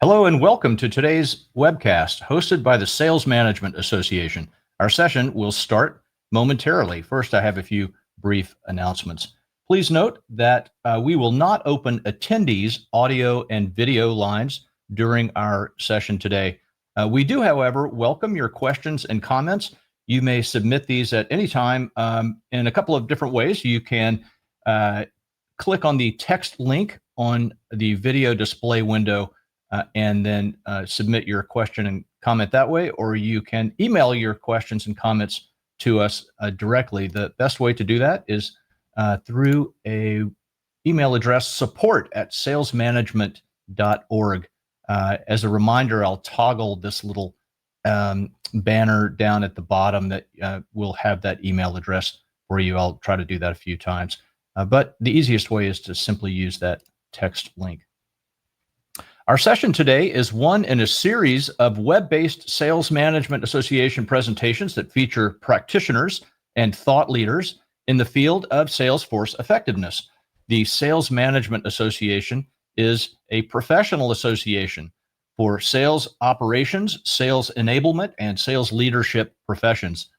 Hello and welcome to today's webcast hosted by the Sales Management Association. Our session will start momentarily. First, I have a few brief announcements. Please note that we will not open attendees' audio and video lines during our session today. We do, however, welcome your questions and comments. You may submit these at any time in a couple of different ways. You can click on the text link on the video display window and then submit your question and comment that way, or you can email your questions and comments to us directly. The best way to do that is through a email address, support@salesmanagement.org. As a reminder, I'll toggle this little banner down at the bottom that will have that email address for you. I'll try to do that a few times. But the easiest way is to simply use that text link. Our session today is one in a series of web-based Sales Management Association presentations that feature practitioners and thought leaders in the field of Salesforce effectiveness. The Sales Management Association is a professional association for sales operations, sales enablement, and sales leadership professions.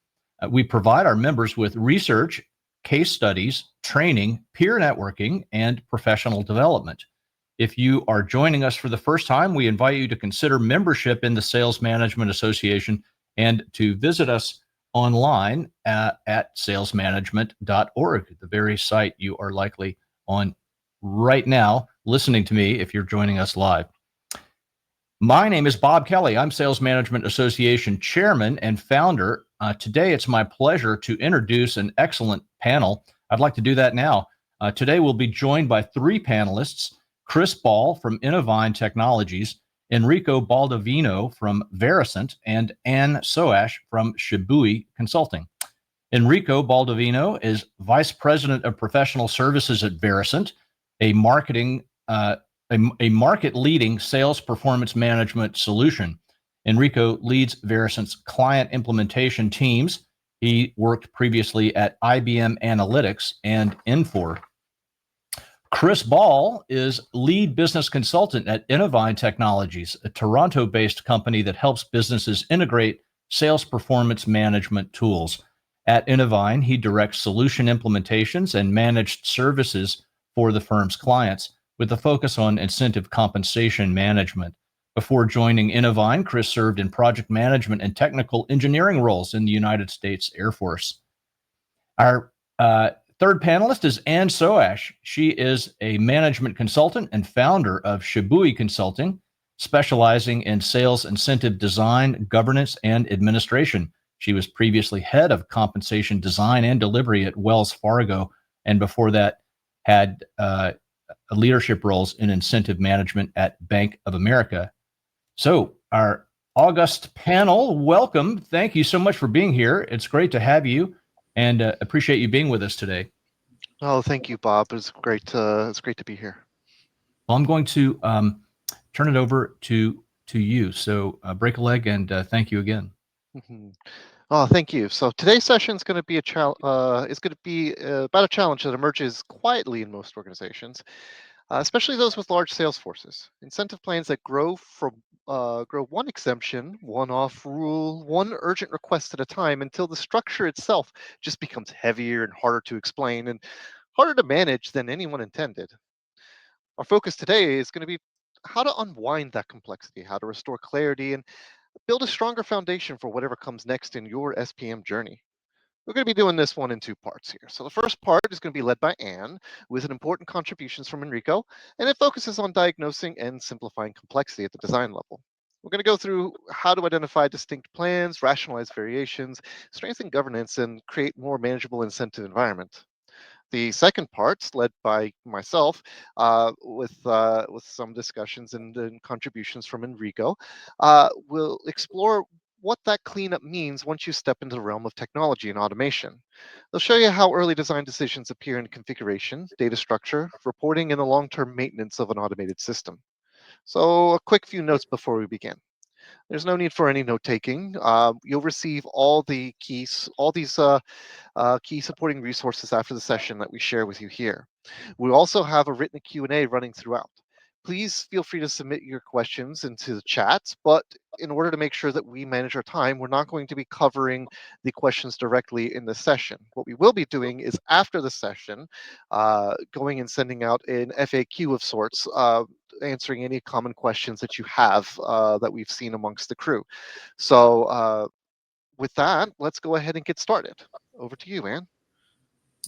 We provide our members with research, case studies, training, peer networking, and professional development. If you are joining us for the first time, we invite you to consider membership in the Sales Management Association and to visit us online at salesmanagement.org, the very site you are likely on right now, listening to me if you're joining us live. My name is Bob Kelly. I'm Sales Management Association Chairman and Founder. Today, it's my pleasure to introduce an excellent panel. I'd like to do that now. Today, we'll be joined by three panelists: Chris Ball from Innovine Technologies, Enrico Baldovino from Vericent, and Ann Soash from Shibui Consulting. Enrico Baldovino is Vice President of Professional Services at Vericent, a market-leading sales performance management solution. Enrico leads Vericent's client implementation teams. He worked previously at IBM Analytics and Infor. Chris Ball is lead business consultant at Innovine Technologies, a Toronto-based company that helps businesses integrate sales performance management tools. At Innovine, he directs solution implementations and managed services for the firm's clients, with a focus on incentive compensation management. Before joining Innovine, Chris served in project management and technical engineering roles in the United States Air Force. Our third panelist is Ann Soash. She is a management consultant and founder of Shibui Consulting, specializing in sales incentive design, governance, and administration. She was previously head of compensation design and delivery at Wells Fargo, and before that had leadership roles in incentive management at Bank of America. So our august panel, welcome. Thank you so much for being here. It's great to have you, and appreciate you being with us today. Oh, thank you, Bob. It's great to be here. Well, I'm going to turn it over to you. So break a leg, and thank you again. Mm-hmm. Oh, thank you. So today's session is going to be about a challenge that emerges quietly in most organizations, especially those with large sales forces. Incentive plans that grow one exemption, one off rule, one urgent request at a time, until the structure itself just becomes heavier and harder to explain and harder to manage than anyone intended. Our focus today is going to be how to unwind that complexity, how to restore clarity, and build a stronger foundation for whatever comes next in your SPM journey. We're going to be doing this one in two parts here. So the first part is going to be led by Ann, with an important contributions from Enrico, and it focuses on diagnosing and simplifying complexity at the design level. We're going to go through how to identify distinct plans, rationalize variations, strengthen governance, and create more manageable incentive environment. The second part's led by myself, with some discussions and contributions from Enrico. We'll explore what that cleanup means once you step into the realm of technology and automation. They'll show you how early design decisions appear in configuration, data structure, reporting, and the long-term maintenance of an automated system. So a quick few notes before we begin. There's no need for any note taking. You'll receive all these key supporting resources after the session that we share with you here. We also have a written Q&A running throughout. please feel free to submit your questions into the chats, but in order to make sure that we manage our time, we're not going to be covering the questions directly in the session. What we will be doing is after the session, going and sending out an FAQ of sorts, answering any common questions that you have that we've seen amongst the crew. So with that, let's go ahead and get started. Over to you, Anne.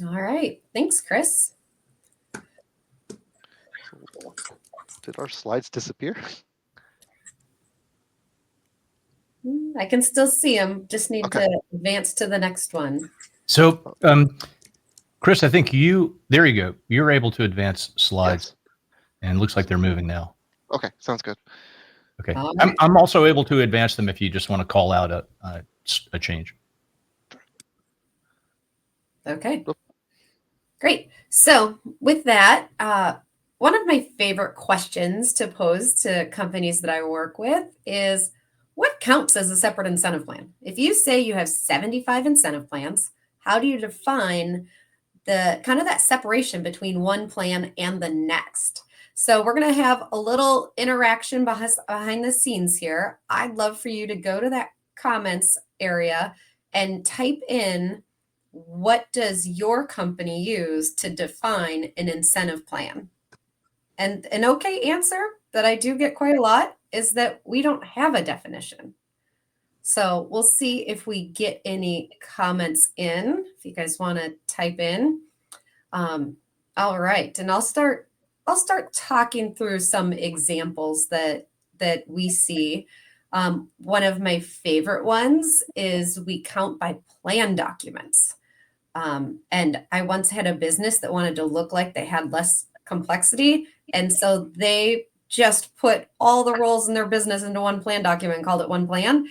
All right. Thanks, Chris. Did our slides disappear? I can still see them. Just need Okay. to advance to the next one. So, Chris, I think there you go. You're able to advance slides, Yes. and it looks like they're moving now. Okay, sounds good. Okay. Right. I'm also able to advance them if you just want to call out a change. Okay. Great. So with that, one of my favorite questions to pose to companies that I work with is, what counts as a separate incentive plan? If you say you have 75 incentive plans, how do you define the kind of that separation between one plan and the next? So we're going to have a little interaction behind the scenes here. I'd love for you to go to that comments area and type in, what does your company use to define an incentive plan? And an okay answer that I do get quite a lot is that we don't have a definition. So we'll see if we get any comments in, if you guys want to type in. All right, and I'll start talking through some examples that we see. One of my favorite ones is we count by plan documents. And I once had a business that wanted to look like they had less complexity. And so they just put all the roles in their business into one plan document and called it one plan.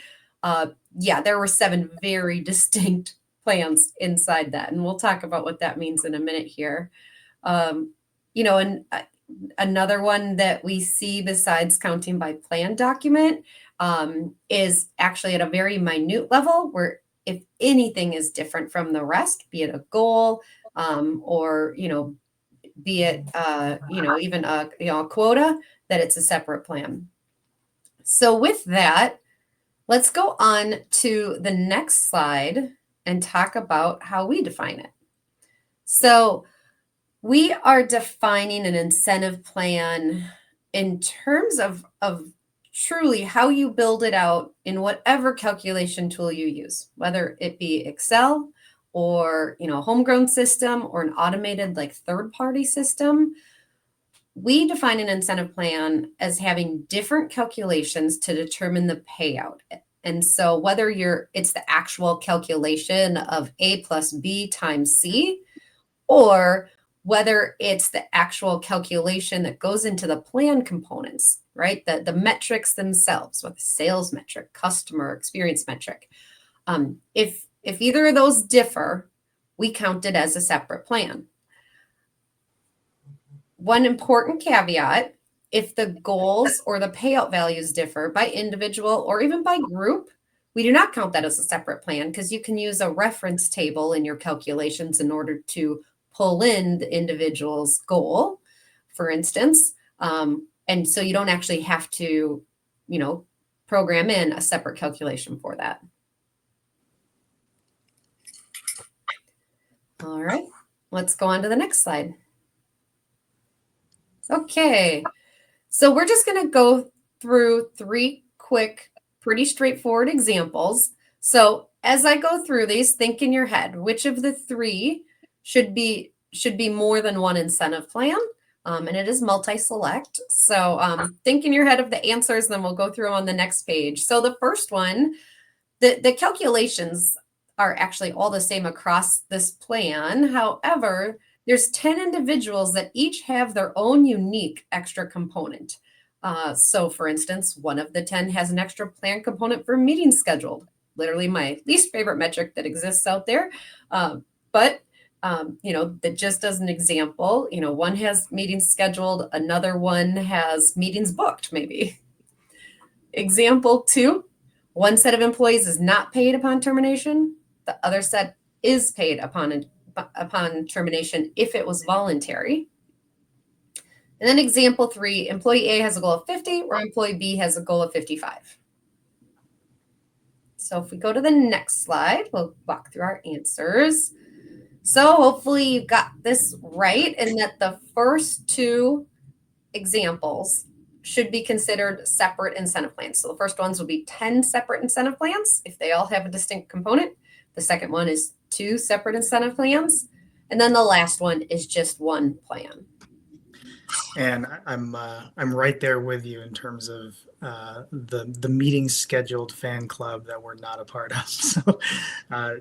Yeah, there were 7 very distinct plans inside that. And we'll talk about what that means in a minute here. And another one that we see besides counting by plan document is actually at a very minute level, where if anything is different from the rest, be it a goal or, be it, even a quota, that it's a separate plan. So with that, let's go on to the next slide and talk about how we define it. So we are defining an incentive plan in terms of truly how you build it out in whatever calculation tool you use, whether it be Excel or a homegrown system or an automated like third-party system. We define an incentive plan as having different calculations to determine the payout. And so whether it's the actual calculation of A plus B times C, or whether it's the actual calculation that goes into the plan components, right? The metrics themselves, with the sales metric, customer experience metric. If either of those differ, we count it as a separate plan. One important caveat, if the goals or the payout values differ by individual or even by group, we do not count that as a separate plan, because you can use a reference table in your calculations in order to pull in the individual's goal, for instance. And so you don't actually have to, program in a separate calculation for that. All right, let's go on to the next slide. Okay, so we're just going to go through 3 quick, pretty straightforward examples. So as I go through these, think in your head, which of the 3 should be more than one incentive plan, and it is multi-select. So think in your head of the answers, and then we'll go through them on the next page. So the first one, the calculations are actually all the same across this plan. However, there's 10 individuals that each have their own unique extra component. So for instance, one of the 10 has an extra plan component for meetings scheduled, literally my least favorite metric that exists out there. But that just as an example, one has meetings scheduled, another one has meetings booked, maybe. Example 2, one set of employees is not paid upon termination. The other set is paid upon termination if it was voluntary. And then example 3, employee A has a goal of 50, or employee B has a goal of 55. So if we go to the next slide, we'll walk through our answers. So hopefully you got this right, and that the first 2 examples should be considered separate incentive plans. So the first ones will be 10 separate incentive plans if they all have a distinct component. The second one is 2 separate incentive plans. And then the last one is just one plan. And I'm right there with you in terms of the meeting scheduled fan club that we're not a part of. So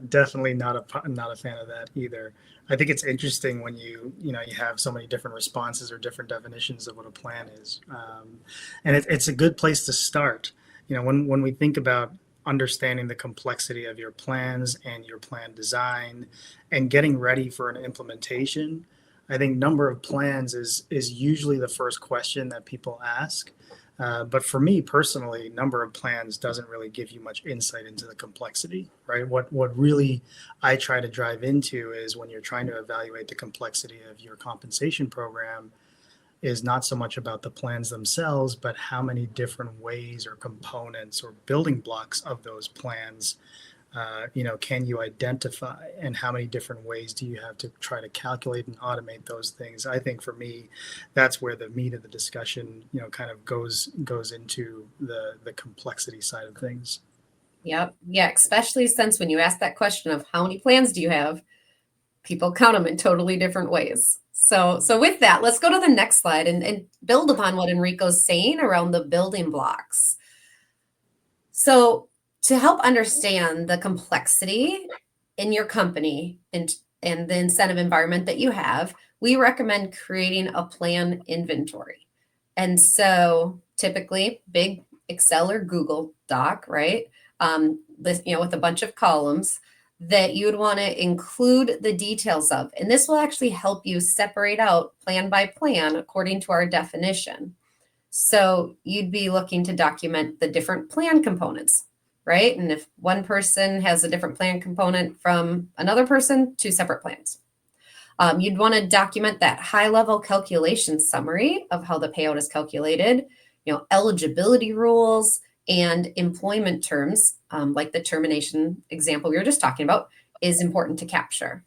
definitely not a fan of that either. I think it's interesting when you have so many different responses or different definitions of what a plan is, and it's a good place to start. When we think about understanding the complexity of your plans and your plan design and getting ready for an implementation, I think number of plans is usually the first question that people ask. But for me personally, number of plans doesn't really give you much insight into the complexity, right? What really I try to drive into is when you're trying to evaluate the complexity of your compensation program is not so much about the plans themselves, but how many different ways or components or building blocks of those plans can you identify, and how many different ways do you have to try to calculate and automate those things? I think for me, that's where the meat of the discussion, kind of goes into the complexity side of things. Yep. Yeah. Especially since when you ask that question of how many plans do you have, people count them in totally different ways. So with that, let's go to the next slide and build upon what Enrico's saying around the building blocks. So to help understand the complexity in your company and the incentive environment that you have, we recommend creating a plan inventory. And so typically big Excel or Google Doc, right? With a bunch of columns that you would want to include the details of. And this will actually help you separate out plan by plan according to our definition. So you'd be looking to document the different plan components, right? And if one person has a different plan component from another person, 2 separate plans. You'd want to document that high-level calculation summary of how the payout is calculated, eligibility rules and employment terms, like the termination example we were just talking about, is important to capture.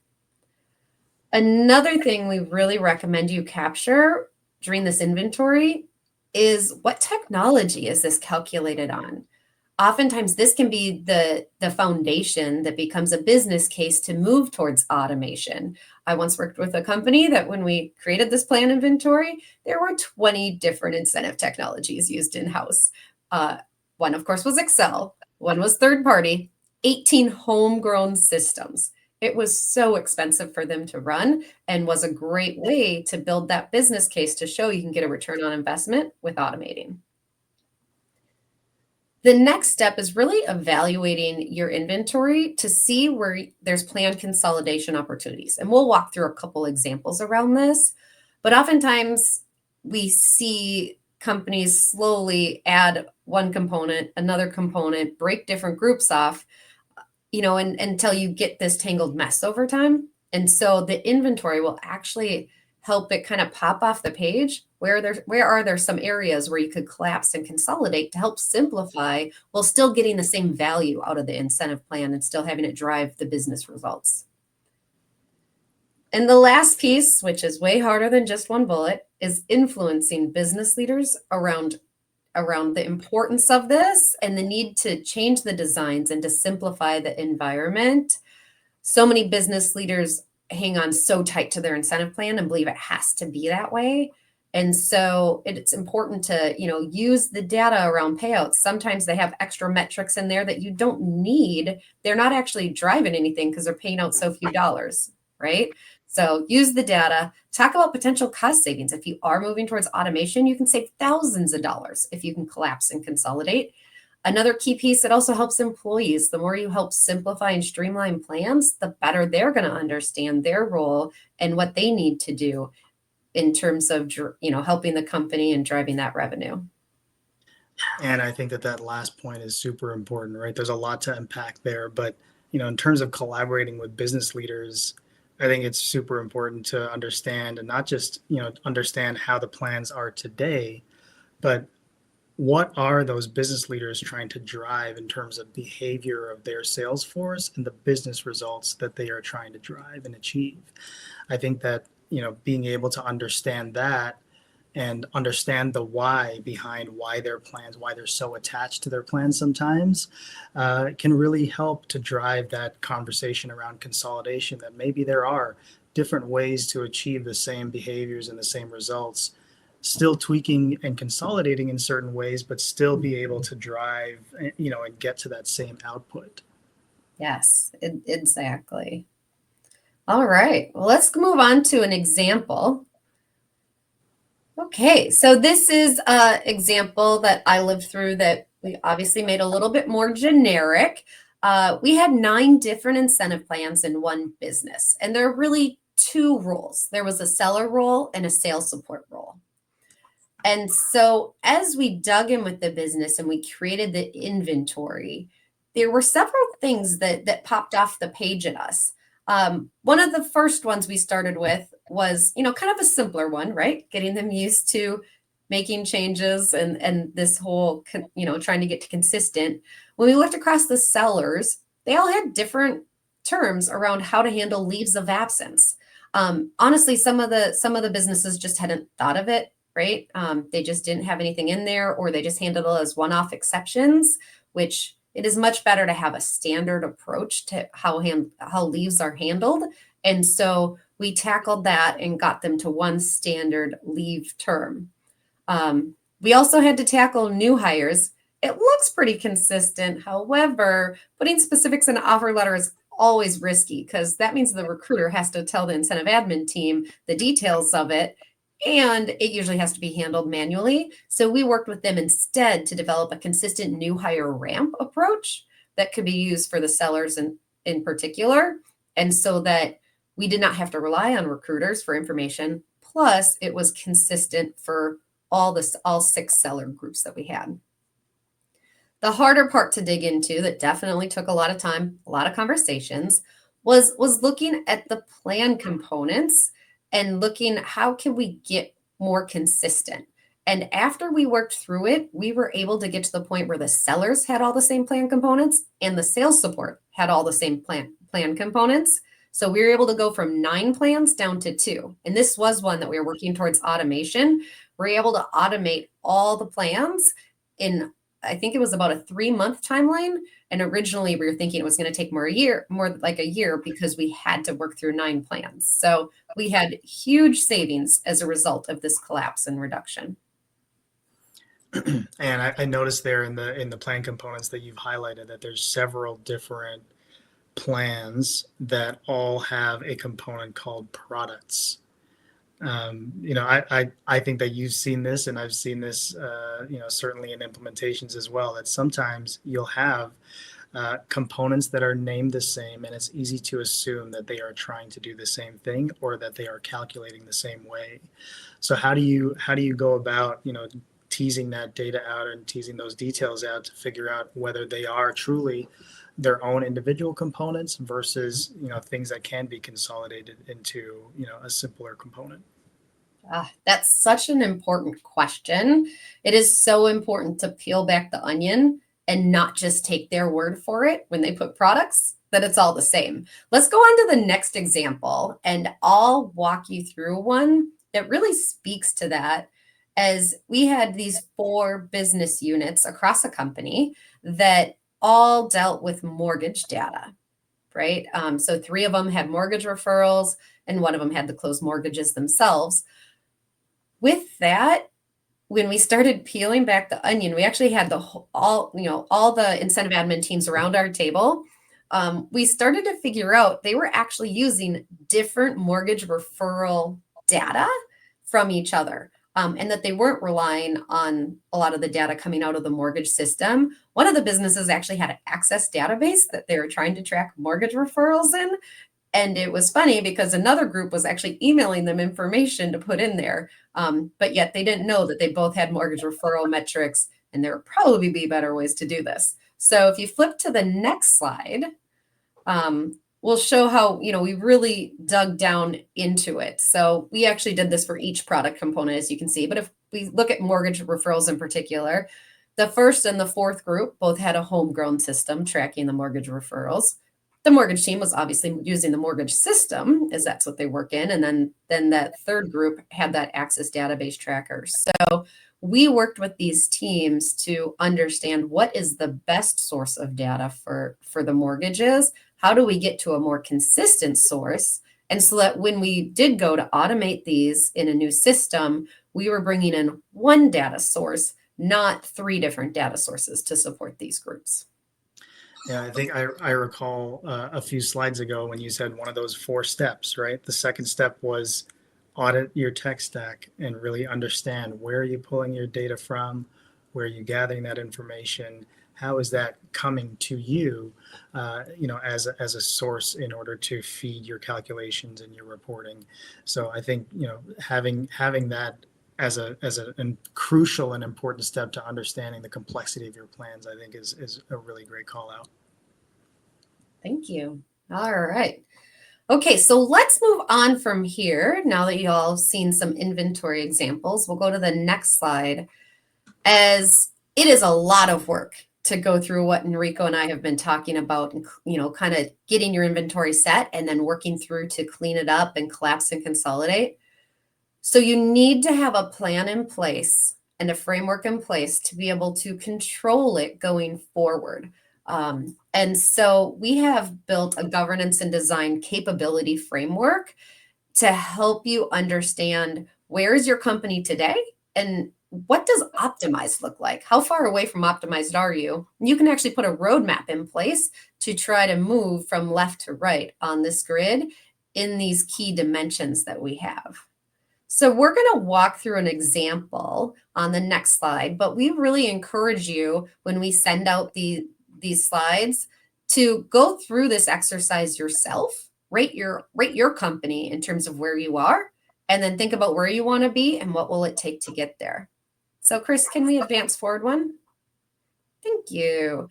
Another thing we really recommend you capture during this inventory is what technology is this calculated on? Oftentimes, this can be the foundation that becomes a business case to move towards automation. I once worked with a company that when we created this plan inventory, there were 20 different incentive technologies used in-house. One, of course, was Excel. One was third party, 18 homegrown systems. It was so expensive for them to run and was a great way to build that business case to show you can get a return on investment with automating. The next step is really evaluating your inventory to see where there's planned consolidation opportunities. And we'll walk through a couple examples around this, but oftentimes we see companies slowly add one component, another component, break different groups off, and until you get this tangled mess over time. And so the inventory will actually help it kind of pop off the page where are there some areas where you could collapse and consolidate to help simplify while still getting the same value out of the incentive plan and still having it drive the business results. And the last piece, which is way harder than just one bullet, is influencing business leaders around the importance of this and the need to change the designs and to simplify the environment. So many business leaders hang on so tight to their incentive plan and believe it has to be that way. And so it's important to, use the data around payouts. Sometimes they have extra metrics in there that you don't need. They're not actually driving anything because they're paying out so few dollars, right? So use the data, talk about potential cost savings. If you are moving towards automation, you can save thousands of dollars if you can collapse and consolidate. Another key piece that also helps employees, the more you help simplify and streamline plans, the better they're going to understand their role and what they need to do in terms of, helping the company and driving that revenue. And I think that last point is super important, right? There's a lot to unpack there, but, in terms of collaborating with business leaders, I think it's super important to understand, and not just, understand how the plans are today, but what are those business leaders trying to drive in terms of behavior of their sales force and the business results that they are trying to drive and achieve. I think that, being able to understand that and understand the why behind why their plans, why they're so attached to their plans sometimes, can really help to drive that conversation around consolidation, that maybe there are different ways to achieve the same behaviors and the same results, still tweaking and consolidating in certain ways, but still be able to drive, and get to that same output. Yes, exactly. All right, well, let's move on to an example. Okay, so this is an example that I lived through that we obviously made a little bit more generic. We had 9 different incentive plans in one business, and there are really 2 roles. There was a seller role and a sales support role. And so as we dug in with the business and we created the inventory, there were several things that popped off the page at us. One of the first ones we started with was, kind of a simpler one, right? Getting them used to making changes and this whole, trying to get to consistent. When we looked across the sellers, they all had different terms around how to handle leaves of absence. Honestly, some of the businesses just hadn't thought of it, right? They just didn't have anything in there, or they just handled it as one-off exceptions, which it is much better to have a standard approach to how leaves are handled. And so we tackled that and got them to one standard leave term. We also had to tackle new hires. It looks pretty consistent. However, putting specifics in an offer letter is always risky, because that means the recruiter has to tell the incentive admin team the details of it, and it usually has to be handled manually. So we worked with them instead to develop a consistent new hire ramp approach that could be used for the sellers in particular. And so that we did not have to rely on recruiters for information. Plus, it was consistent for all 6 seller groups that we had. The harder part to dig into, that definitely took a lot of time, a lot of conversations, was looking at the plan components and looking how can we get more consistent. And after we worked through it, we were able to get to the point where the sellers had all the same plan components and the sales support had all the same plan components. So we were able to go from 9 plans down to 2. And this was one that we were working towards automation. We're able to automate all the plans in, I think it was about a 3-month timeline. And originally we were thinking it was going to take more like a year, because we had to work through 9 plans. So we had huge savings as a result of this collapse and reduction. And I noticed there in the plan components that you've highlighted that there's several different plans that all have a component called products. I think that you've seen this, and I've seen this, certainly in implementations as well, that sometimes you'll have components that are named the same, and it's easy to assume that they are trying to do the same thing or that they are calculating the same way. So how do you go about, teasing that data out and teasing those details out to figure out whether they are truly their own individual components versus, things that can be consolidated into, a simpler component? That's such an important question. It is so important to peel back the onion and not just take their word for it when they put products, that it's all the same. Let's go on to the next example, and I'll walk you through one that really speaks to that, as we had these 4 business units across a company that all dealt with mortgage data, right? So 3 of them had mortgage referrals and 1 of them had to close mortgages themselves. With that, when we started peeling back the onion, we actually had all the incentive admin teams around our table. We started to figure out they were actually using different mortgage referral data from each other. And that they weren't relying on a lot of the data coming out of the mortgage system. One of the businesses actually had an Access database that they were trying to track mortgage referrals in. And it was funny because another group was actually emailing them information to put in there. But yet they didn't know that they both had mortgage referral metrics, and there would probably be better ways to do this. So if you flip to the next slide, will show how, we really dug down into it. So we actually did this for each product component, as you can see. But if we look at mortgage referrals in particular, the first and the fourth group both had a homegrown system tracking the mortgage referrals. The mortgage team was obviously using the mortgage system, as that's what they work in. And then that third group had that Access database tracker. So we worked with these teams to understand what is the best source of data for the mortgages. How do we get to a more consistent source? And so that when we did go to automate these in a new system, we were bringing in one data source, not 3 different data sources to support these groups. Yeah, I think I recall a few slides ago when you said one of those 4 steps, right? The second step was audit your tech stack and really understand where are you pulling your data from, where are you gathering that information, how is that coming to you, as a source in order to feed your calculations and your reporting. So I think having that as a crucial and important step to understanding the complexity of your plans, I think is a really great call out. Thank you. All right. Okay, so let's move on from here. Now that you all have seen some inventory examples, we'll go to the next slide, as it is a lot of work to go through what Enrico and I have been talking about, kind of getting your inventory set and then working through to clean it up and collapse and consolidate. So you need to have a plan in place and a framework in place to be able to control it going forward. And so we have built a governance and design capability framework to help you understand where is your company today and what does optimized look like? How far away from optimized are you? You can actually put a roadmap in place to try to move from left to right on this grid in these key dimensions that we have. So we're going to walk through an example on the next slide, but we really encourage you when we send out these slides to go through this exercise yourself, rate your company in terms of where you are, and then think about where you want to be and what will it take to get there. So Chris, can we advance forward one? Thank you.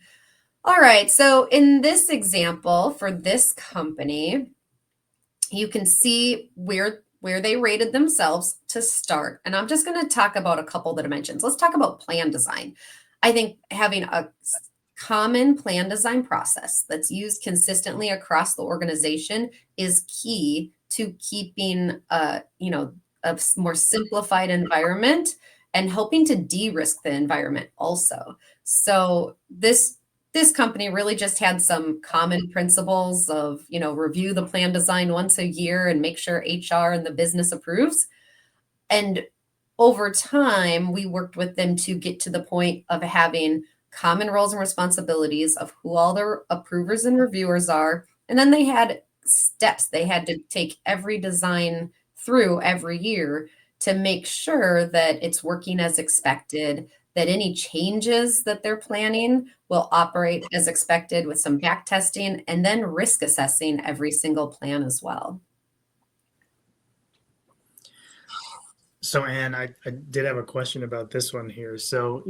All right, so in this example for this company, you can see where they rated themselves to start. And I'm just going to talk about a couple of the dimensions. Let's talk about plan design. I think having a common plan design process that's used consistently across the organization is key to keeping a more simplified environment and helping to de-risk the environment also. So this company really just had some common principles of, review the plan design once a year and make sure HR and the business approves. And over time, we worked with them to get to the point of having common roles and responsibilities of who all their approvers and reviewers are. And then they had steps they had to take every design through every year to make sure that it's working as expected, that any changes that they're planning will operate as expected with some back testing and then risk assessing every single plan as well. So Anne, I did have a question about this one here. So,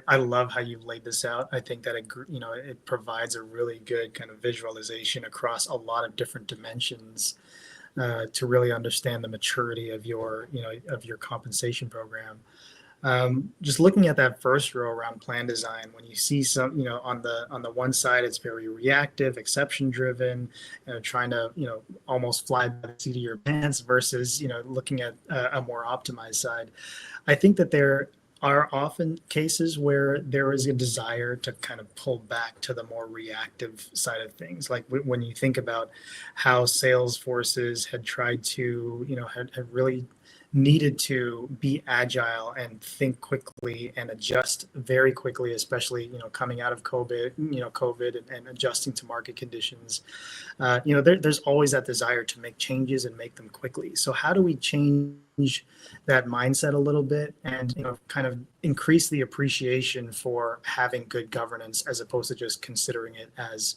I love how you've laid this out. I think that, it provides a really good kind of visualization across a lot of different dimensions to really understand the maturity of your compensation program. Just looking at that first row around plan design, when you see some, on the one side, it's very reactive, exception driven, trying to, almost fly by the seat of your pants versus, looking at a more optimized side. I think that there are often cases where there is a desire to kind of pull back to the more reactive side of things. Like when you think about how sales forces had tried to, had really needed to be agile and think quickly and adjust very quickly, especially coming out of COVID and adjusting to market conditions. There's always that desire to make changes and make them quickly. So how do we change that mindset a little bit and kind of increase the appreciation for having good governance as opposed to just considering it as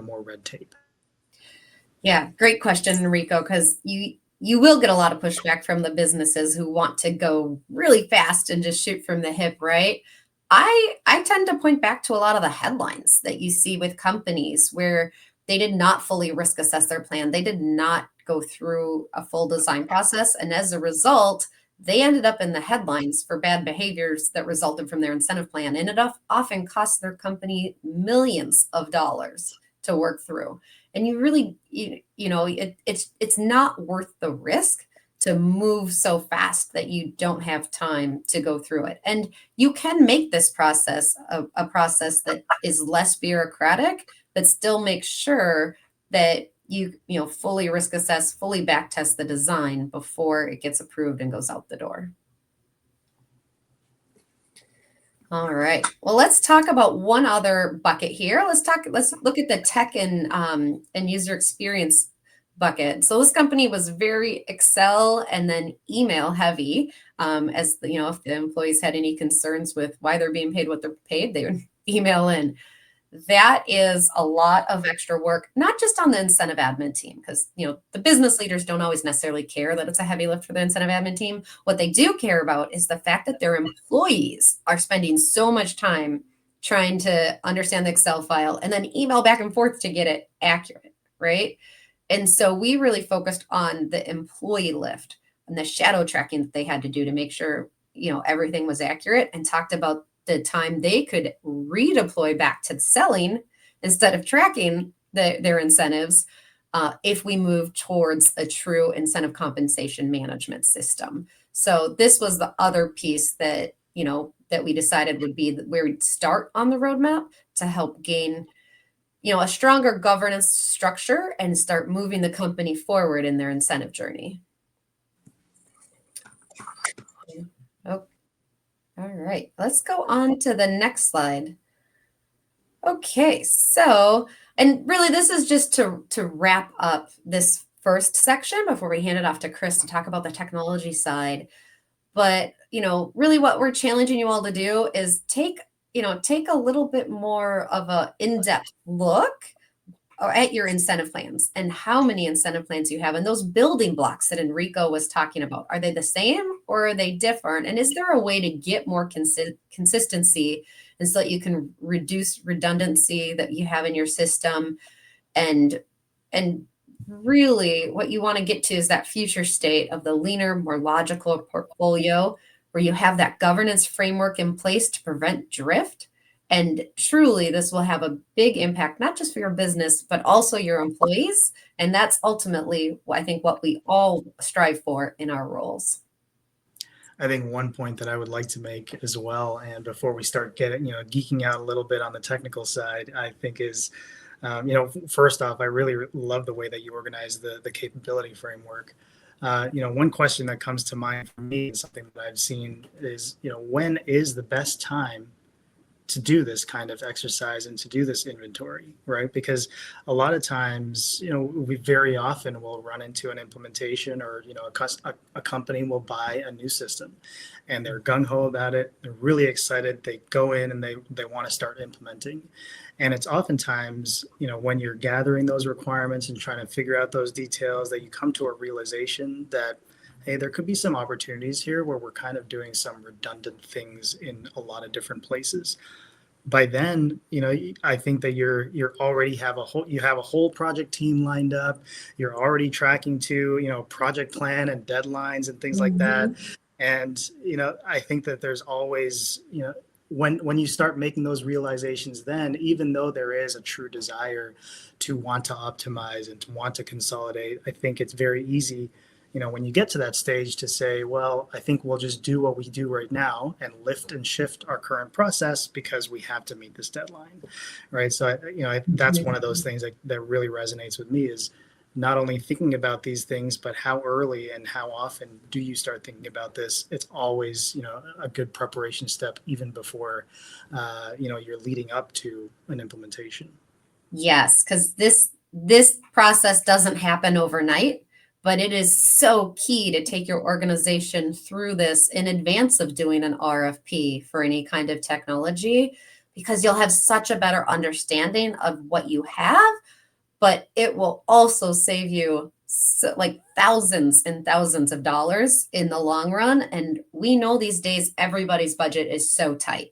more red tape? Yeah, great question, Enrico, because you will get a lot of pushback from the businesses who want to go really fast and just shoot from the hip, right? I tend to point back to a lot of the headlines that you see with companies where they did not fully risk assess their plan. They did not go through a full design process. And as a result, they ended up in the headlines for bad behaviors that resulted from their incentive plan. And it often cost their company millions of dollars to work through. And you really, it's not worth the risk to move so fast that you don't have time to go through it. And you can make this process a process that is less bureaucratic, but still make sure that you fully risk assess, fully back test the design before it gets approved and goes out the door. All right. Well, let's talk about one other bucket here. Let's look at the tech and user experience bucket. So this company was very Excel and then email heavy. If the employees had any concerns with why they're being paid what they're paid, they would email in. That is a lot of extra work, not just on the incentive admin team, because the business leaders don't always necessarily care that it's a heavy lift for the incentive admin team. What they do care about is the fact that their employees are spending so much time trying to understand the Excel file and then email back and forth to get it accurate, right? And so we really focused on the employee lift and the shadow tracking that they had to do to make sure everything was accurate, and talked about the time they could redeploy back to selling instead of tracking their incentives if we move towards a true incentive compensation management system. So this was the other piece that we decided would be where we'd start on the roadmap to help gain a stronger governance structure and start moving the company forward in their incentive journey. Oh. All right, let's go on to the next slide. Okay, so, and really this is just to wrap up this first section before we hand it off to Chris to talk about the technology side. But, really what we're challenging you all to do is take a little bit more of an in-depth look at your incentive plans and how many incentive plans you have, and those building blocks that Enrico was talking about. Are they the same or are they different? And is there a way to get more consistency, and so that you can reduce redundancy that you have in your system? And really what you want to get to is that future state of the leaner, more logical portfolio where you have that governance framework in place to prevent drift. And truly, this will have a big impact, not just for your business, but also your employees. And that's ultimately, I think, what we all strive for in our roles. I think one point that I would like to make as well, and before we start getting, geeking out a little bit on the technical side, I think is, first off, I really love the way that you organize the capability framework. One question that comes to mind for me, and something that I've seen is, when is the best time to do this kind of exercise and to do this inventory, right? Because a lot of times, we very often will run into an implementation, or, a company will buy a new system and they're gung-ho about it. They're really excited. They go in and they want to start implementing. And it's oftentimes, when you're gathering those requirements and trying to figure out those details, that you come to a realization that, hey, there could be some opportunities here where we're kind of doing some redundant things in a lot of different places. By then, I think that you already have a whole project team lined up. You're already tracking to, project plan and deadlines and things like that. And, I think that there's always, when you start making those realizations, then even though there is a true desire to want to optimize and to want to consolidate, I think it's very easy, when you get to that stage, to say, well, I think we'll just do what we do right now and lift and shift our current process because we have to meet this deadline, right? So, that's one of those things that really resonates with me, is not only thinking about these things, but how early and how often do you start thinking about this? It's always, a good preparation step, even before, you're leading up to an implementation. Yes, because this process doesn't happen overnight. But it is so key to take your organization through this in advance of doing an RFP for any kind of technology, because you'll have such a better understanding of what you have, but it will also save you thousands and thousands of dollars in the long run. And we know these days everybody's budget is so tight.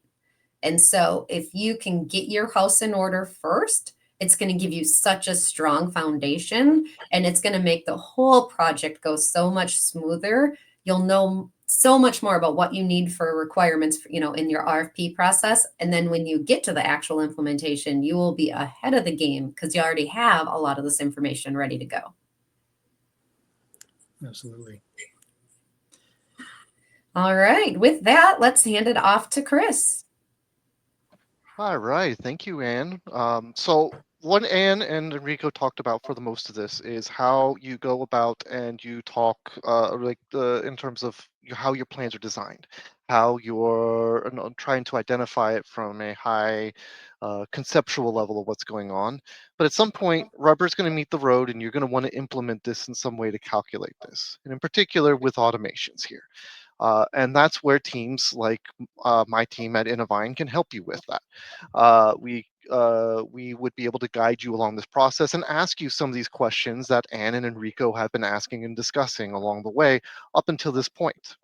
And so if you can get your house in order first it's going to give you such a strong foundation, and it's going to make the whole project go so much smoother. You'll know so much more about what you need for requirements, for, in your RFP process. And then when you get to the actual implementation, you will be ahead of the game because you already have a lot of this information ready to go. Absolutely. All right. With that, let's hand it off to Chris. All right, thank you, Anne. So what Anne and Enrico talked about for the most of this is how you go about and you talk in terms of how your plans are designed, how you're trying to identify it from a high conceptual level of what's going on. But at some point, rubber's going to meet the road, and you're going to want to implement this in some way to calculate this, and in particular with automations here. And that's where teams like my team at Innovine can help you with that. We would be able to guide you along this process and ask you some of these questions that Anne and Enrico have been asking and discussing along the way up until this point.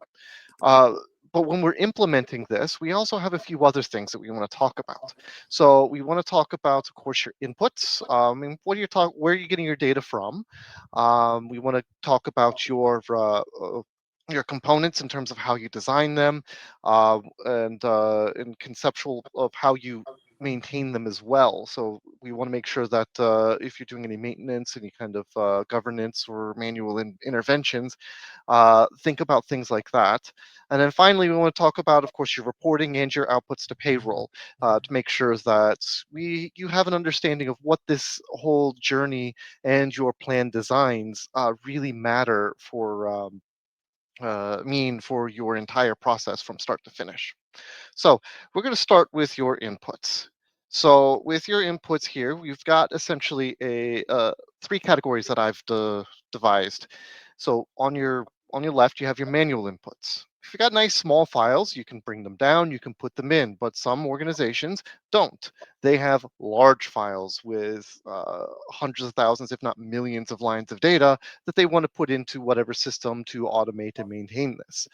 But when we're implementing this, we also have a few other things that we want to talk about. So we want to talk about, of course, your inputs. And where are you getting your data from? We want to talk about your components in terms of how you design them, and conceptual of how you maintain them as well. So we want to make sure that if you're doing any maintenance, any kind of governance or manual interventions, think about things like that. And then finally, we want to talk about, of course, your reporting and your outputs to payroll to make sure that you have an understanding of what this whole journey and your plan designs really matter for mean for your entire process from start to finish. So we're going to start with your inputs. So with your inputs here, we've got essentially three categories that I've devised. So on your left, you have your manual inputs. If you've got nice small files, you can bring them down, you can put them in, but some organizations don't. They have large files with hundreds of thousands, if not millions of lines of data that they want to put into whatever system to automate and maintain this.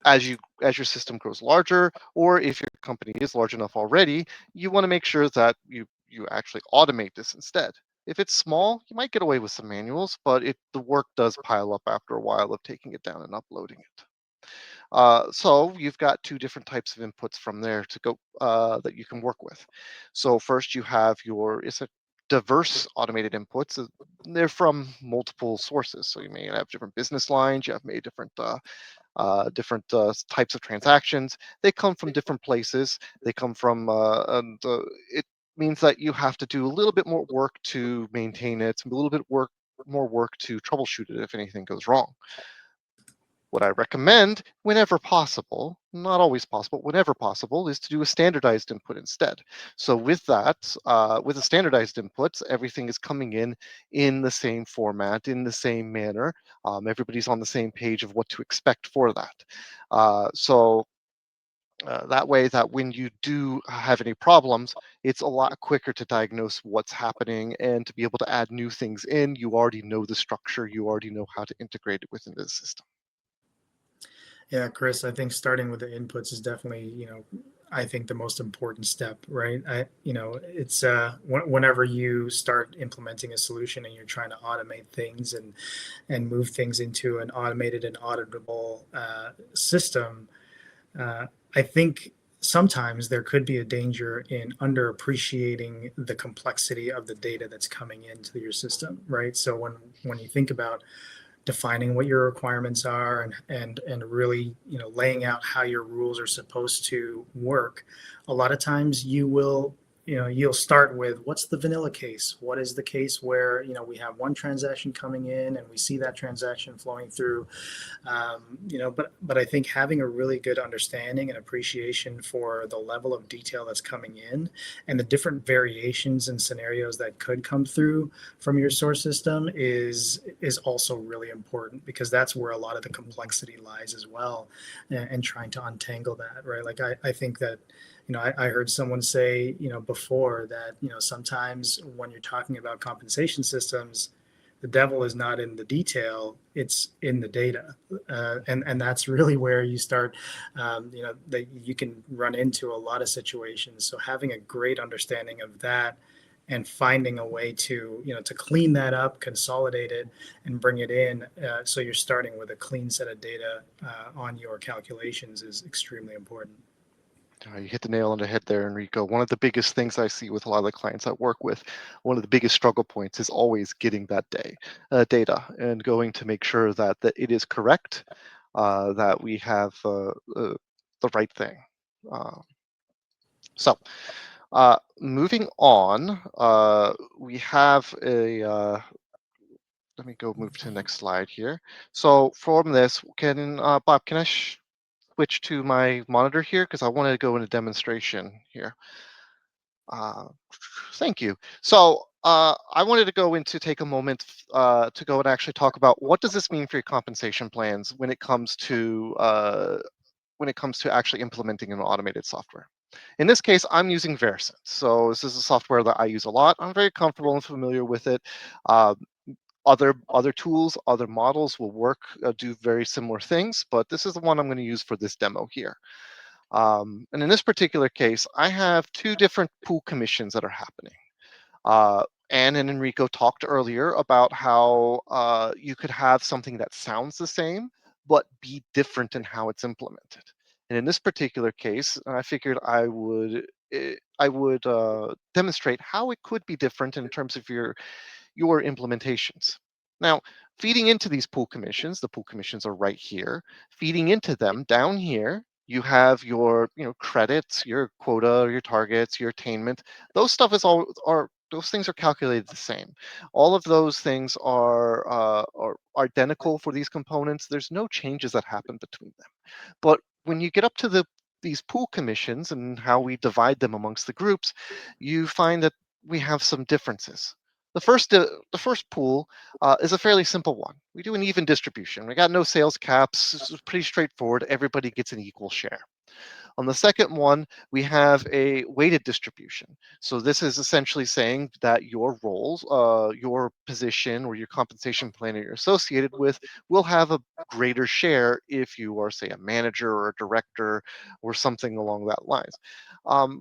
As your system grows larger, or if your company is large enough already, you want to make sure that you actually automate this instead. If it's small, you might get away with some manuals, but the work does pile up after a while of taking it down and uploading it. So you've got two different types of inputs from there to go that you can work with. So first you have it's a diverse automated inputs. They're from multiple sources. So you may have different business lines, you have maybe different types of transactions. They come from different places. They come from, and it means that you have to do a little bit more work to maintain it, a little bit more work to troubleshoot it if anything goes wrong. What I recommend, whenever possible, not always possible, whenever possible, is to do a standardized input instead. So with that, with a standardized input, everything is coming in the same format, in the same manner. Everybody's on the same page of what to expect for that. That way that when you do have any problems, it's a lot quicker to diagnose what's happening and to be able to add new things in. You already know the structure, you already know how to integrate it within the system. Yeah, Chris, I think starting with the inputs is definitely, I think the most important step, right? It's whenever you start implementing a solution and you're trying to automate things and move things into an automated and auditable system, I think sometimes there could be a danger in underappreciating the complexity of the data that's coming into your system, right? So when you think about defining what your requirements are and really laying out how your rules are supposed to work, a lot of times you'll start with what's the vanilla case, what is the case where we have one transaction coming in and we see that transaction flowing through, but I think having a really good understanding and appreciation for the level of detail that's coming in and the different variations and scenarios that could come through from your source system is also really important, because that's where a lot of the complexity lies as well, and trying to untangle that, right? Like I think that I heard someone say before that sometimes when you're talking about compensation systems, the devil is not in the detail, it's in the data. And that's really where you start, that you can run into a lot of situations. So having a great understanding of that and finding a way to, to clean that up, consolidate it, and bring it in, so you're starting with a clean set of data on your calculations is extremely important. You hit the nail on the head there, Enrico. One of the biggest things I see with a lot of the clients I work with, one of the biggest struggle points is always getting that data and going to make sure that it is correct, that we have the right thing. So moving on, we have a, let me go move to the next slide here. So from this, Bob, can I switch to my monitor here? Because I want to go into demonstration here. Thank you. So I wanted to take a moment to go and actually talk about what does this mean for your compensation plans when it comes to actually implementing an automated software. In this case, I'm using Verisent. So this is a software that I use a lot. I'm very comfortable and familiar with it. Other tools, other models will work, do very similar things, but this is the one I'm going to use for this demo here. And in this particular case, I have two different pool commissions that are happening. Anne and Enrico talked earlier about how you could have something that sounds the same, but be different in how it's implemented. And in this particular case, I figured I would demonstrate how it could be different in terms of your implementations. Now, feeding into these pool commissions, the pool commissions are right here. Feeding into them down here, you have your credits, your quota, your targets, your attainment. Those stuff is those things are calculated the same. All of those things are identical for these components. There's no changes that happen between them. But when you get up to these pool commissions and how we divide them amongst the groups, you find that we have some differences. The first pool is a fairly simple one. We do an even distribution. We got no sales caps. This is pretty straightforward. Everybody gets an equal share. On the second one, we have a weighted distribution. So this is essentially saying that your roles, your position or your compensation plan that you're associated with will have a greater share if you are, say, a manager or a director or something along that lines.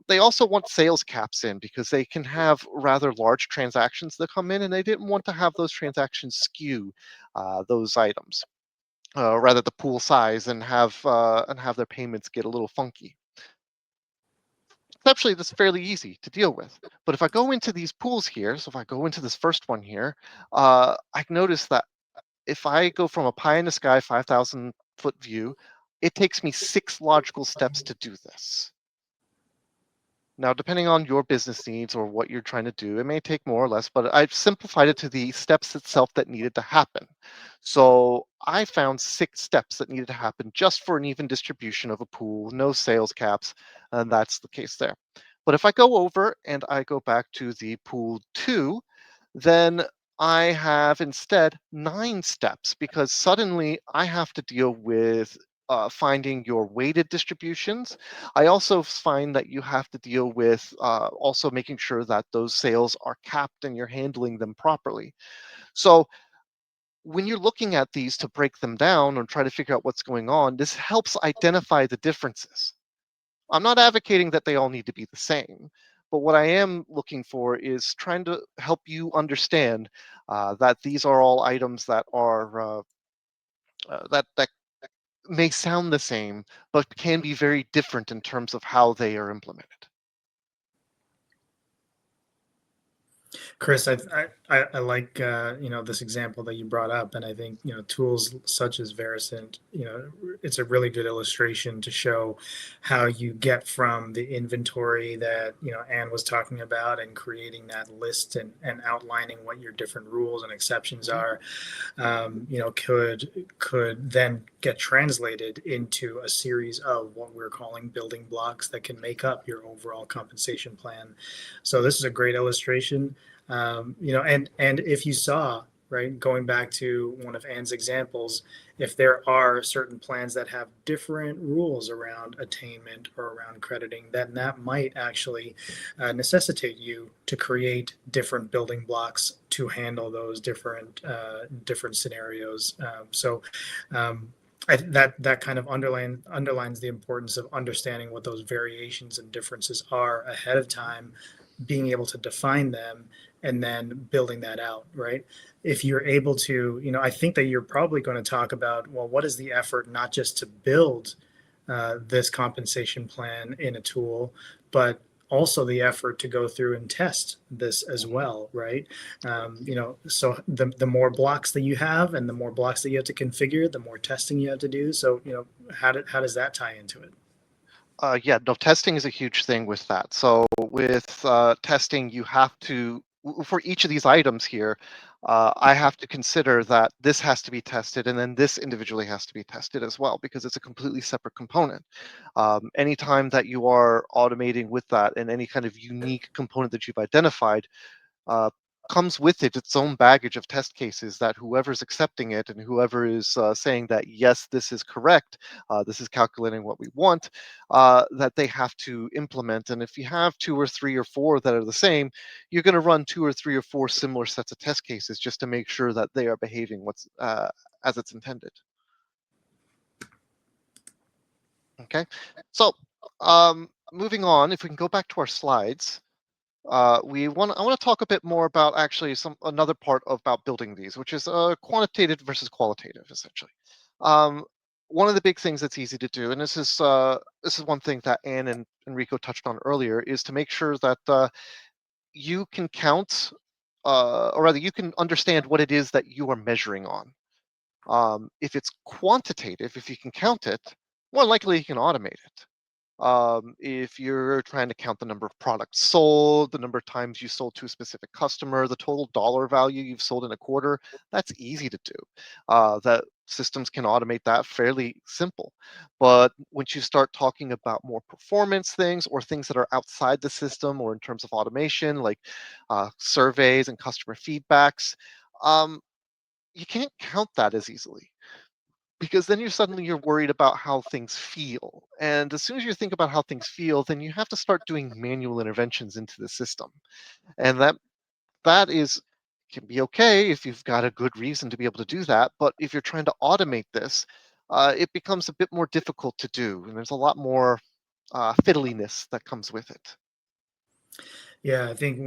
They also want sales caps in because they can have rather large transactions that come in, and they didn't want to have those transactions skew those items. Rather the pool size and have their payments get a little funky. Conceptually, that's fairly easy to deal with. But if I go into these pools here, so if I go into this first one here, I notice that if I go from a pie in the sky 5,000-foot view, it takes me 6 logical steps to do this. Now, depending on your business needs or what you're trying to do, it may take more or less, but I've simplified it to the steps itself that needed to happen. So I found 6 steps that needed to happen just for an even distribution of a pool, no sales caps, and that's the case there. But if I go over and I go back to the pool 2, then I have instead 9 steps because suddenly I have to deal with finding your weighted distributions. I also find that you have to deal with also making sure that those sales are capped and you're handling them properly. So when you're looking at these to break them down and try to figure out what's going on, this helps identify the differences. I'm not advocating that they all need to be the same, but what I am looking for is trying to help you understand that these are all items that are that may sound the same, but can be very different in terms of how they are implemented. Chris, I like this example that you brought up, and I think tools such as Verisent, it's a really good illustration to show how you get from the inventory that Anne was talking about and creating that list and outlining what your different rules and exceptions are, could then get translated into a series of what we're calling building blocks that can make up your overall compensation plan. So this is a great illustration. And if you saw right? Going back to one of Anne's examples, if there are certain plans that have different rules around attainment or around crediting, then that might actually necessitate you to create different building blocks to handle those different scenarios. That kind of underlines the importance of understanding what those variations and differences are ahead of time, being able to define them, and then building that out, right? If you're able to, I think that you're probably going to talk about, well, what is the effort not just to build this compensation plan in a tool, but also the effort to go through and test this as well, right? So the more blocks that you have and the more blocks that you have to configure, the more testing you have to do. So, how does that tie into it? Yeah, no, testing is a huge thing with that. So with testing, you have to, for each of these items here, I have to consider that this has to be tested and then this individually has to be tested as well because it's a completely separate component. Anytime that you are automating with that and any kind of unique component that you've identified, uh, comes with it its own baggage of test cases that whoever's accepting it and whoever is saying that yes, this is correct, this is calculating what we want, that they have to implement. And if you have 2 or 3 or 4 that are the same, you're going to run 2 or 3 or 4 similar sets of test cases just to make sure that they are behaving what's as it's intended. Okay, so moving on, if we can go back to our slides. I want to talk a bit more about actually another part about building these, which is quantitative versus qualitative, essentially. One of the big things that's easy to do, and this is one thing that Anne and Enrico touched on earlier, is to make sure that you can count, or rather, you can understand what it is that you are measuring on. If it's quantitative, if you can count it, more likely you can automate it. If you're trying to count the number of products sold, the number of times you sold to a specific customer, the total dollar value you've sold in a quarter, that's easy to do. That systems can automate that fairly simple. But once you start talking about more performance things or things that are outside the system or in terms of automation, like surveys and customer feedbacks, um, you can't count that as easily because then you're worried about how things feel, and as soon as you think about how things feel, then you have to start doing manual interventions into the system, and that is can be okay if you've got a good reason to be able to do that, but if you're trying to automate this, it becomes a bit more difficult to do, and there's a lot more fiddliness that comes with it. Yeah, I think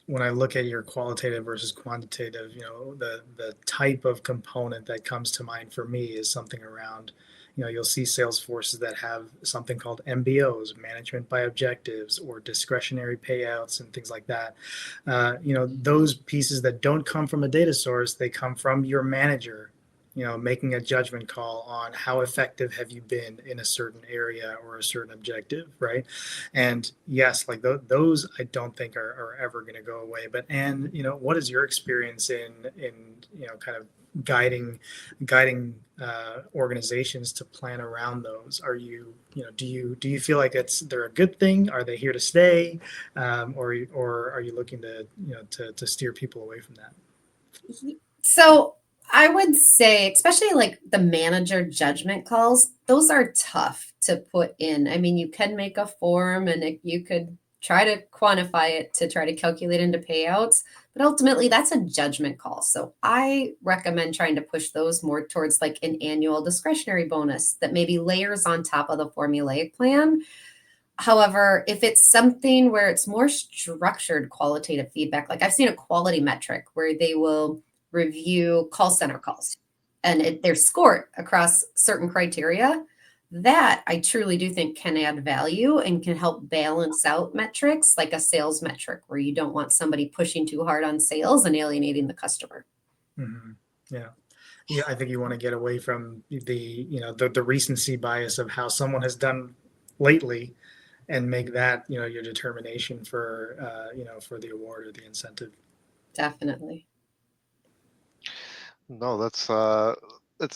when I look at your qualitative versus quantitative, the type of component that comes to mind for me is something around, you'll see sales forces that have something called MBOs, management by objectives, or discretionary payouts and things like that. Those pieces that don't come from a data source, they come from your manager, making a judgment call on how effective have you been in a certain area or a certain objective, right? And yes, like those I don't think are ever going to go away. But Anne, what is your experience in kind of guiding organizations to plan around those? Are you, do you feel like they're a good thing? Are they here to stay, or are you looking to to steer people away from that? So I would say, especially like the manager judgment calls, those are tough to put in. I mean, you can make a form and you could try to quantify it to try to calculate into payouts, but ultimately that's a judgment call. So I recommend trying to push those more towards like an annual discretionary bonus that maybe layers on top of the formulaic plan. However, if it's something where it's more structured qualitative feedback, like I've seen a quality metric where they will review call center calls and they're scored across certain criteria, that I truly do think can add value and can help balance out metrics like a sales metric where you don't want somebody pushing too hard on sales and alienating the customer. Mm-hmm. Yeah. Yeah, I think you want to get away from the recency bias of how someone has done lately, and make that your determination for for the award or the incentive. Definitely. No, that's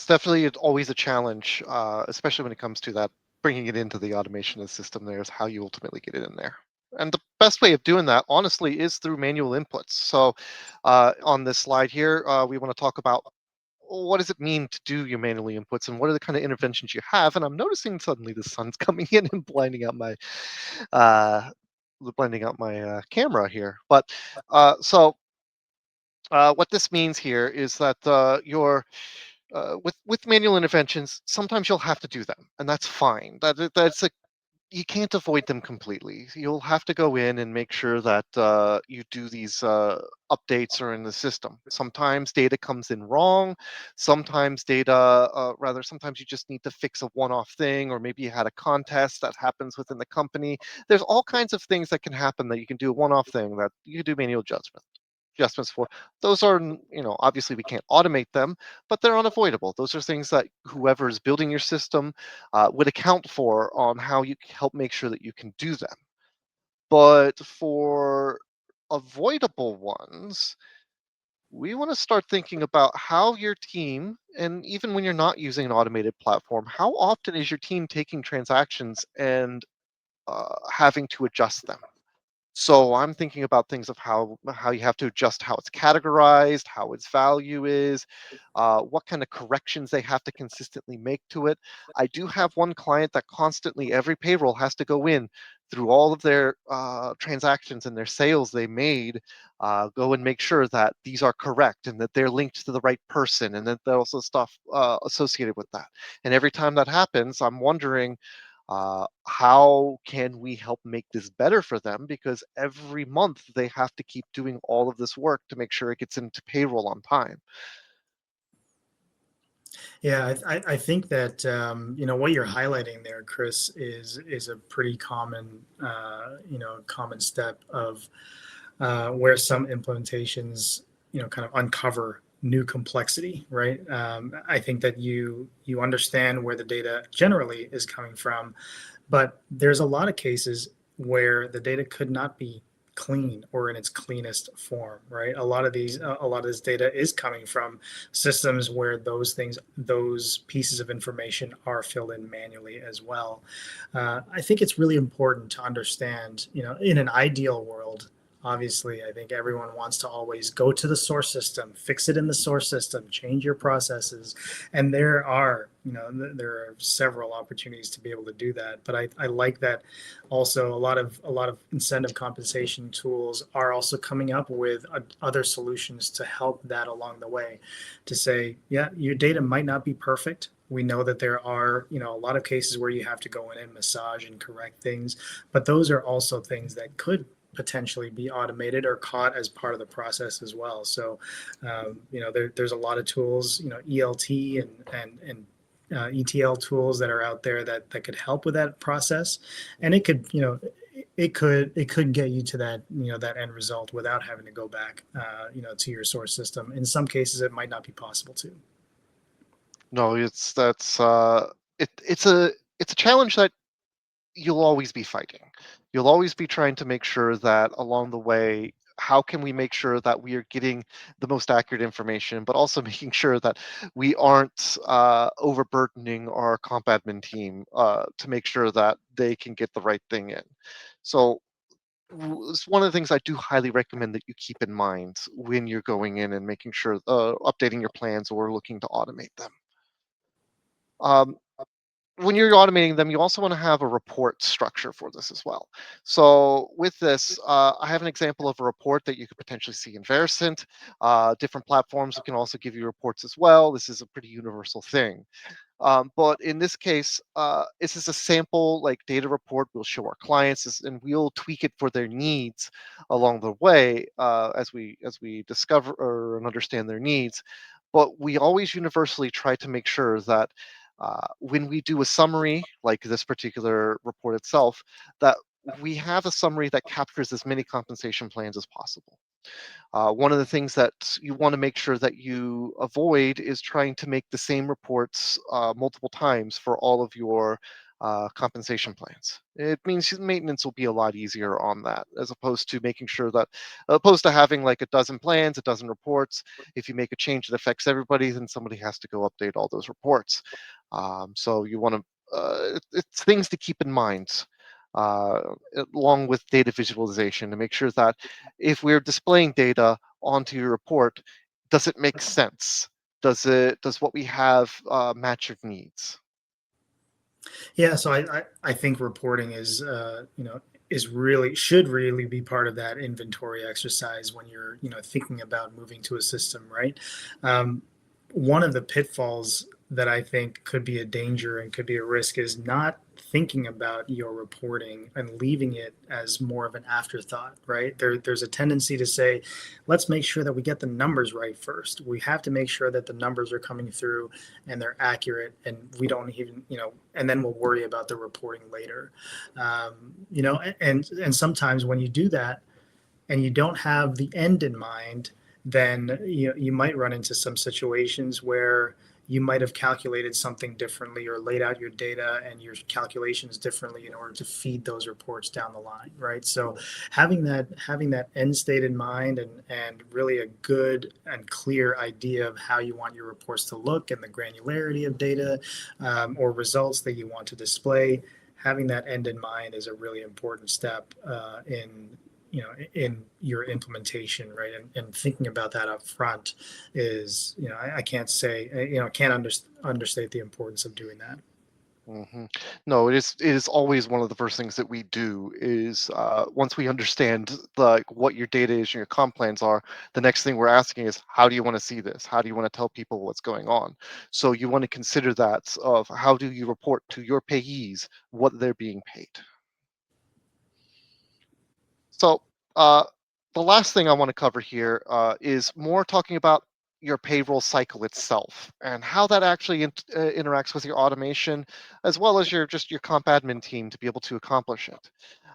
definitely always a challenge, especially when it comes to that bringing it into the automation of the system. There's how you ultimately get it in there. And the best way of doing that, honestly, is through manual inputs. So on this slide here, we want to talk about what does it mean to do your manually inputs and what are the kind of interventions you have. And I'm noticing suddenly the sun's coming in and uh, blending out my camera here. But what this means here is that with manual interventions, sometimes you'll have to do them, and that's fine. That's a You can't avoid them completely. You'll have to go in and make sure that you do these updates are in the system. Sometimes data comes in wrong. Sometimes you just need to fix a one-off thing, or maybe you had a contest that happens within the company. There's all kinds of things that can happen that you can do a one-off thing that you can do manual adjustments for. Those are, obviously we can't automate them, but they're unavoidable. Those are things that whoever is building your system would account for on how you help make sure that you can do them. But for avoidable ones, we want to start thinking about how your team, and even when you're not using an automated platform, how often is your team taking transactions and having to adjust them? So I'm thinking about things of how you have to adjust how it's categorized, how its value is, what kind of corrections they have to consistently make to it. I do have one client that constantly, every payroll has to go in through all of their transactions and their sales they made, go and make sure that these are correct and that they're linked to the right person, and that there's also stuff associated with that. And every time that happens, I'm wondering, how can we help make this better for them? Because every month they have to keep doing all of this work to make sure it gets into payroll on time. Yeah, I think that what you're highlighting there, Chris, is a pretty common common step of where some implementations kind of uncover new complexity, right? I think that you understand where the data generally is coming from, but there's a lot of cases where the data could not be clean or in its cleanest form, right? A lot of this data is coming from systems where those pieces of information are filled in manually as well. I think it's really important to understand, in an ideal world, obviously, I think everyone wants to always go to the source system, fix it in the source system, change your processes. And there are several opportunities to be able to do that. But I like that also a lot of incentive compensation tools are also coming up with other solutions to help that along the way, to say, yeah, your data might not be perfect. We know that there are, a lot of cases where you have to go in and massage and correct things, but those are also things that could potentially be automated or caught as part of the process as well. So, there's a lot of tools, ELT and ETL tools that are out there that could help with that process, and it could, it could get you to that, that end result without having to go back, to your source system. In some cases, it might not be possible to. No, it's a challenge that you'll always be fighting. You'll always be trying to make sure that along the way, how can we make sure that we are getting the most accurate information, but also making sure that we aren't overburdening our comp admin team to make sure that they can get the right thing in. So it's one of the things I do highly recommend that you keep in mind when you're going in and making sure updating your plans or looking to automate them. Um, when you're automating them, you also want to have a report structure for this as well. So with this, I have an example of a report that you could potentially see in Vericent. Different platforms can also give you reports as well. This is a pretty universal thing. But in this case, this is a sample like data report we'll show our clients, and we'll tweak it for their needs along the way as we discover and understand their needs. But we always universally try to make sure that when we do a summary, like this particular report itself, that we have a summary that captures as many compensation plans as possible. One of the things that you want to make sure that you avoid is trying to make the same reports multiple times for all of your compensation plans. It means maintenance will be a lot easier on that, as opposed to having like a dozen plans, a dozen reports. If you make a change that affects everybody, then somebody has to go update all those reports. So you want to, it's things to keep in mind. along with data visualization to make sure that if we're displaying data onto your report, does it make sense? Does what we have match your needs? Yeah, so I think reporting is is really should really be part of that inventory exercise when you're thinking about moving to a system, right? One of the pitfalls that I think could be a danger and could be a risk is not thinking about your reporting and leaving it as more of an afterthought, right? There's a tendency to say, let's make sure that we get the numbers right first. We have to make sure that the numbers are coming through and they're accurate, and we don't even, and then we'll worry about the reporting later. And sometimes when you do that and you don't have the end in mind, then you might run into some situations where you might have calculated something differently or laid out your data and your calculations differently in order to feed those reports down the line, right? So having that end state in mind and really a good and clear idea of how you want your reports to look and the granularity of data or results that you want to display, having that end in mind is a really important step in your implementation, right? And thinking about that up front is, I can't say, can't understate the importance of doing that. Mm-hmm. No, it is always one of the first things that we do is once we understand what your data is and your comp plans are, the next thing we're asking is how do you want to see this? How do you want to tell people what's going on? So you want to consider that of how do you report to your payees what they're being paid. So the last thing I want to cover here is more talking about your payroll cycle itself and how that actually interacts with your automation, as well as your comp admin team to be able to accomplish it.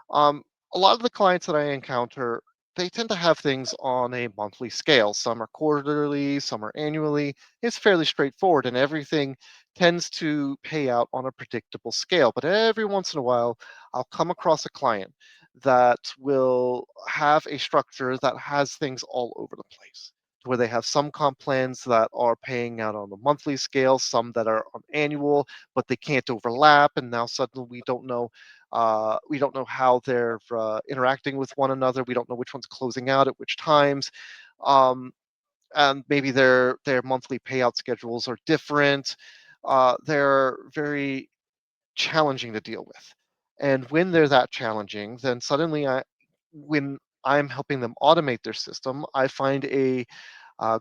Um, a lot of the clients that I encounter, they tend to have things on a monthly scale. Some are quarterly, some are annually. It's fairly straightforward, and everything tends to pay out on a predictable scale. But every once in a while, I'll come across a client that will have a structure that has things all over the place, where they have some comp plans that are paying out on a monthly scale, some that are on annual, but they can't overlap, and now suddenly we don't know how they're interacting with one another. We don't know which one's closing out at which times, and maybe their monthly payout schedules are different. They're very challenging to deal with. And when they're that challenging, then suddenly when I'm helping them automate their system, I find a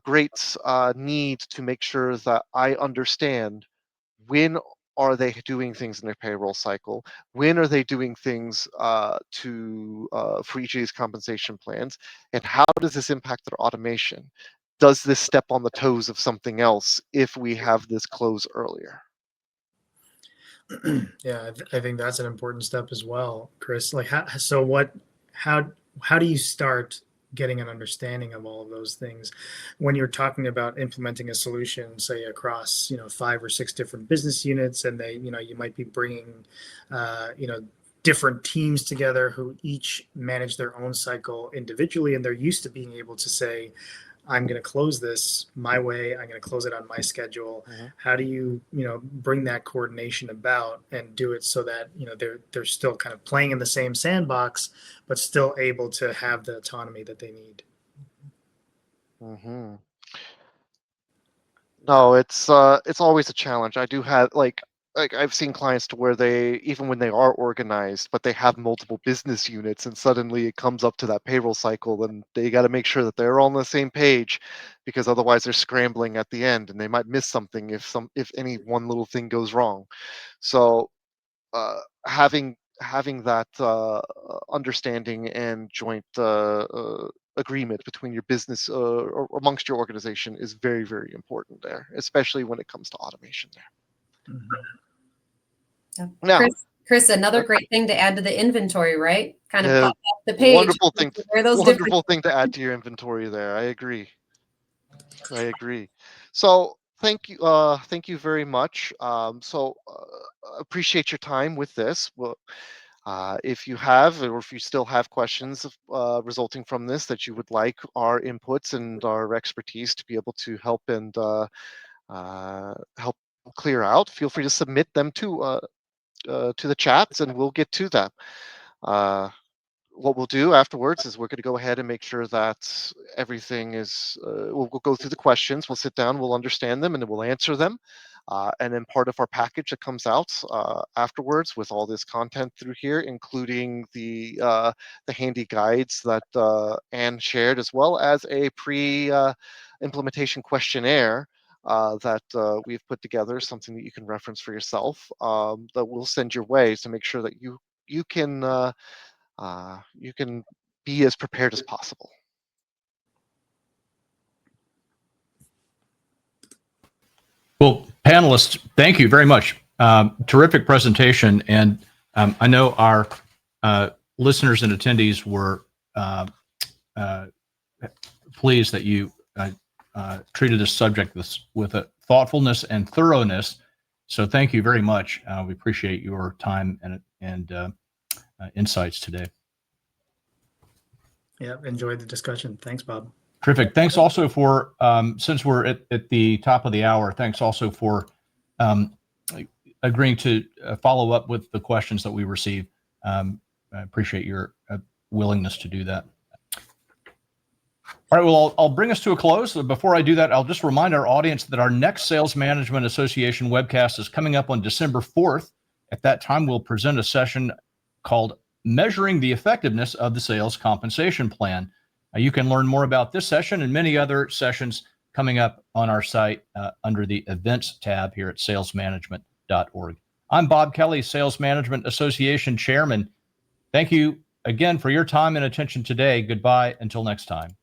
great need to make sure that I understand when are they doing things in their payroll cycle, when are they doing things for each of these compensation plans, and how does this impact their automation? Does this step on the toes of something else if we have this close earlier? Yeah, I think that's an important step as well, Chris. Like, how do you start getting an understanding of all of those things when you're talking about implementing a solution, say across 5 or 6 different business units, and you might be bringing different teams together who each manage their own cycle individually, and they're used to being able to say, I'm going to close this my way. I'm going to close it on my schedule. Mhm. How do you, bring that coordination about and do it so that, they're still kind of playing in the same sandbox, but still able to have the autonomy that they need? Mm-hmm. No, it's always a challenge. I do have like I've seen clients to where they even when they are organized, but they have multiple business units, and suddenly it comes up to that payroll cycle, and they got to make sure that they're all on the same page, because otherwise they're scrambling at the end, and they might miss something if any one little thing goes wrong. So uh, having that understanding and joint agreement between your business or amongst your organization is very, very important there, especially when it comes to automation there. Mhm. Yeah. Now, Chris, another great thing to add to the inventory, right? Kind of uh, pop off the page. wonderful thing, Where those wonderful thing to add to your inventory there. I agree. I agree. So thank you very much. Appreciate your time with this. Well, if you have, or if you still have questions resulting from this that you would like our inputs and our expertise to be able to help and help clear out, feel free to submit them to to the chats, and we'll get to them. What we'll do afterwards is we're going to go ahead and make sure that everything is, we'll go through the questions, we'll sit down, we'll understand them, and then we'll answer them. And then part of our package that comes out afterwards with all this content through here, including the handy guides that Anne shared, as well as a pre-implementation questionnaire that we've put together, something that you can reference for yourself, that we'll send your way to make sure that you can be as prepared as possible. Well, panelists, thank you very much. Terrific presentation. And I know our listeners and attendees were pleased that you treated this subject with a thoughtfulness and thoroughness. So thank you very much. We appreciate your time and insights today. Yeah, enjoyed the discussion. Thanks, Bob. Terrific. Thanks also for, since we're at the top of the hour, thanks also for agreeing to follow up with the questions that we received. I appreciate your willingness to do that. All right, well, I'll bring us to a close. Before I do that, I'll just remind our audience that our next Sales Management Association webcast is coming up on December 4th. At that time, we'll present a session called Measuring the Effectiveness of the Sales Compensation Plan. You can learn more about this session and many other sessions coming up on our site under the Events tab here at salesmanagement.org. I'm Bob Kelly, Sales Management Association Chairman. Thank you again for your time and attention today. Goodbye until next time.